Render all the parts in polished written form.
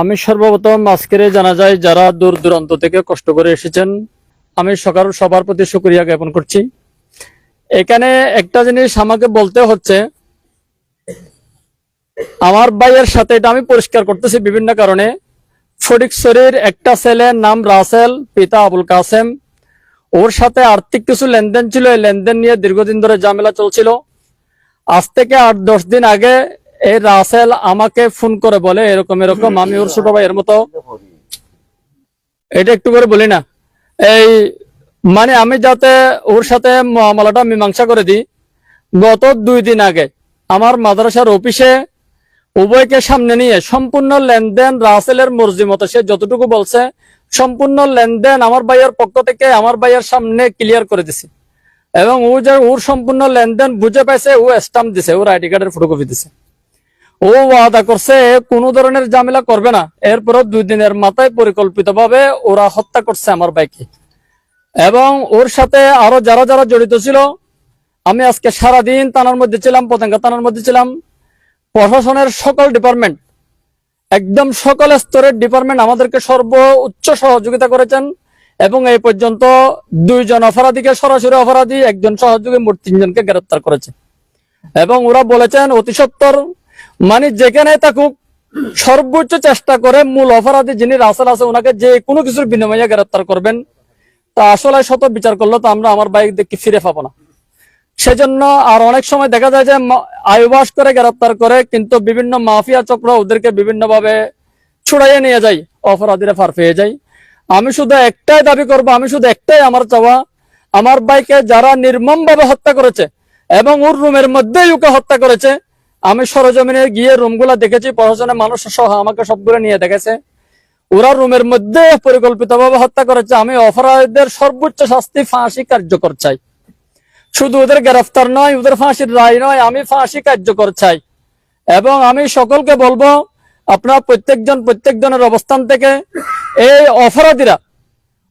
আমি সর্বপ্রথম আজকের জানাজায় যারা দূর দূরান্ত থেকে কষ্ট করে এসেছেন, আমি সবার প্রতি শুকরিয়া জ্ঞাপন করছি। এখানে একটা জিনিস আমাকে বলতে হচ্ছে, আমার ভাইয়ের সাথে, এটা আমি পরিষ্কার করতেছি বিভিন্ন কারণে। ফটিকছড়ির একটা ছেলের নাম রাসেল, পিতা আবুল কাসেম, ওর সাথে আর্থিক কিছু লেনদেন ছিল। এই লেনদেন নিয়ে দীর্ঘদিন ধরে ঝামেলা চলছিল। আজ থেকে 8-10 দিন আগে এই রাসেল আমাকে ফোন করে বলে, এরকম এরকম আমি ওর ছোট ভাইয়ের মতো, এটা একটু করে বলি না, এই মানে আমি যাতে ওর সাথে মামলাটা মীমাংসা করে দিই। গত 2 দিন আগে আমার মাদ্রাসার অফিসে উভয়কে সামনে নিয়ে সম্পূর্ণ লেনদেন রাসেলের মর্জি মতো সে যতটুকু বলছে সম্পূর্ণ লেনদেন আমার ভাইয়ের পক্ষ থেকে আমার ভাইয়ের সামনে ক্লিয়ার করে দিছে। এবং ও যে ওর সম্পূর্ণ লেনদেন বুঝে পাইছে, ও স্টাম্প দিছে, ওর আইডি কার্ডের ফটোকপি দিছে। ও ওয়াদা করছে কোনো ধরনের ঝামেলা করবে না। এরপরও 2 দিনের মাথায় পরিকল্পিতভাবে ওরা হত্যা করছে আমার ভাইকে। এবং ওর সাথে আরো যারা যারা জড়িত ছিল, আমি আজকে সারাদিন থানার মধ্যে ছিলাম, পতেঙ্গা থানার মধ্যে ছিলাম। প্রশাসনের সকল ডিপার্টমেন্ট, একদম সকল স্তরের ডিপার্টমেন্ট আমাদেরকে সর্বোচ্চ সহযোগিতা করেছেন। এবং এই পর্যন্ত 2 জন অপরাধীকে, সরাসরি অপরাধী, 1 জন সহযোগী, মোট 3 জনকে গ্রেপ্তার করেছে। এবং ওরা বলেছেন অতি সত্বর, মানে যেখানে থাকুক সর্বোচ্চ চেষ্টা করে মূল অপরাধী যিনি রাসেল আছে ওনাকে যে কোনো কিছুর বিনিময়ে গ্রেপ্তার করবেন। তা আসলে শত বিচার করলে তো আমরা আমার বাইক দেখে ফিরে পাবো না। সেজন্য আর অনেক সময় দেখা যায় যে আয়ুবাস করে গ্রেপ্তার করে, কিন্তু বিভিন্ন মাফিয়া চক্র ওদেরকে বিভিন্ন ভাবে ছুড়াইয়ে নিয়ে যায়, অপরাধীরা পার পেয়ে যায়। আমি শুধু একটাই দাবি করব, আমি শুধু একটাই আমার চাওয়া, আমার ভাইকে যারা নির্মম ভাবে হত্যা করেছে এবং ওর রুমের মধ্যেই ওকে হত্যা করেছে, আমি সরজমিনে গিয়ে রুমগুলা দেখেছি, প্রশাসনের মানুষ সহ আমাকে সবগুলো নিয়ে দেখেছে, ওরা রুমের মধ্যে পরিকল্পিতভাবে হত্যা করেছে। আমি অপরাধীদের সর্বোচ্চ শাস্তি, ফাঁসি কার্যকর চাই। শুধু ওদের গ্রেফতার নয়, ওদের ফাঁসির রায় নয়, আমি ফাঁসি কার্যকর চাই। এবং আমি সকলকে বলবো, আপনারা প্রত্যেকজনের অবস্থান থেকে এই অপরাধীরা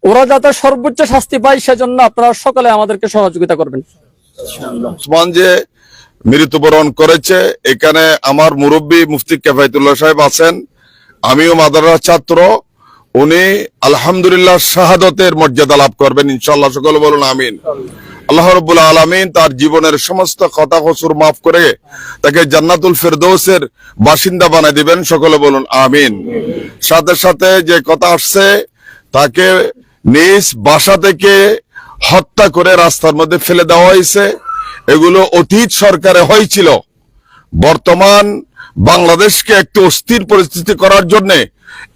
ওরা যাতে সর্বোচ্চ শাস্তি পায়, সেজন্য আপনারা সকলে আমাদেরকে সহযোগিতা করবেন। ওসমান যে মৃত্যুবরণ করেছে, এখানে আমার মুরব্বী মুফতি কেফায়েতুল্লাহ সাহেব আছেন, আমিও মাদ্রাসার ছাত্র। উনি আলহামদুলিল্লাহ শাহাদতের মর্যাদা লাভ করবেন ইনশাআল্লাহ। সকলে বলুন আমিন। আল্লাহ রাব্বুল আলামিন তার জীবনের সমস্ত খতা কসুর মাফ করে তাকে জান্নাতুল ফেরদৌসের বাসিন্দা বানিয়ে দিবেন। সকলে বলুন আমিন। সাথে সাথে যে কথা আসছে, তাকে নিজ বাসা থেকে হত্যা করে রাস্তার মধ্যে ফেলে দেওয়া হয়েছে, এগুলো অতীত সরকারে হয়েছিল। বর্তমান বাংলাদেশকে একটি অস্থির পরিস্থিতি করার জন্য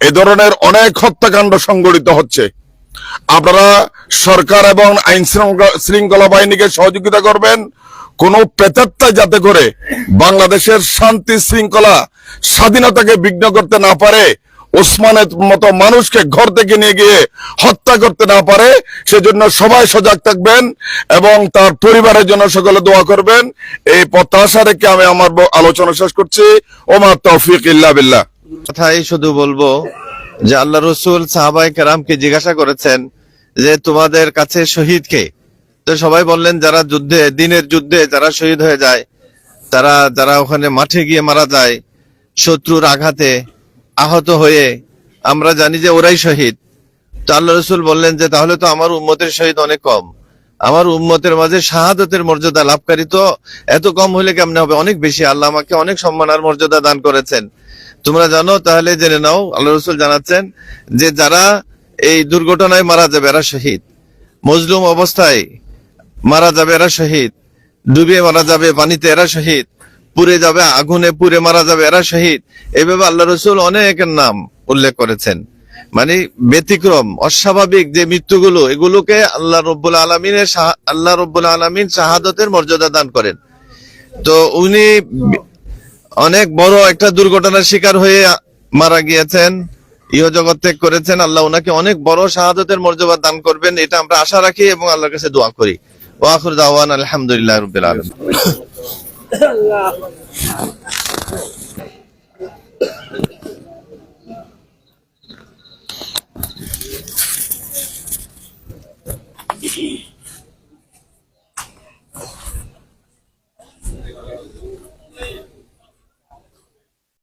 এ ধরনের অনেক হত্যাকাণ্ড সংঘটিত হচ্ছে। আপনারা সরকার এবং আইন শৃঙ্খলা বাহিনীকে সহযোগিতা করবেন, কোন প্রেতাত্মা যাতে করে বাংলাদেশের শান্তি শৃঙ্খলা স্বাধীনতাকে বিঘ্ন করতে না পারে, ওসমানের মতো মানুষকে ঘর থেকে নিয়ে গিয়ে হত্যা করতে না পারে, সেজন্য সবাই সজাগ থাকবেন এবং তার পরিবারের জন্য সকলে দোয়া করবেন। এই প্রত্যাশা রেখে আমি আমার আলোচনা শেষ করছি। ওমা তৌফিক ইল্লা বিল্লাহ। কথাই শুধু বলবো যে আল্লাহ রসুল সাহাবায়ে কেরামকে জিজ্ঞাসা করেছেন যে তোমাদের কাছে শহীদ কে? তো সবাই বললেন যারা যুদ্ধে, দিনের যুদ্ধে যারা শহীদ হয়ে যায়, যারা ওখানে মাঠে গিয়ে মারা যায় শত্রুর আঘাতে আহত হয়ে, আমরা জানি যে ওরাই শহীদ। তো আল্লাহ রসুল বললেন যে তাহলে তো আমার উম্মতের শহীদ অনেক কম, আমার উম্মতের মাঝে শাহাদতের মর্যাদা লাভকারী তো এত কম হলে কেমনে হবে? অনেক বেশি। আল্লাহ আমাকে অনেক সম্মান আর মর্যাদা দান করেছেন। তোমরা জানো, তাহলে জেনে নাও, আল্লাহ রসুল জানাচ্ছেন যে যারা এই দুর্ঘটনায় মারা যাবে এরা শহীদ, মজলুম অবস্থায় মারা যাবে এরা শহীদ, ডুবে মারা যাবে পানিতে এরা শহীদ, পুড়ে যাবে আগুনে পুড়ে মারা যাবে এরা শহীদ। এইভাবে আল্লাহ রসুল অনেকের নাম উল্লেখ করেছেন। মানে ব্যতিক্রম, অস্বাভাবিক যে মৃত্যুগুলো, এগুলোকে আল্লাহ রব্বুল আলামিন শাহাদতের মর্যাদা দান করেন। তো উনি অনেক বড় একটা দুর্ঘটনার শিকার হয়ে মারা গিয়েছেন, ইহজগৎ ত্যাগ করেছেন। আল্লাহ ওনাকে অনেক বড় শাহাদতের মর্যাদা দান করবেন, এটা আমরা আশা রাখি এবং আল্লাহর কাছে দোয়া করি। ওয়া আখিরু দাওয়ানা আলহামদুলিল্লাহি রাব্বিল আলামিন।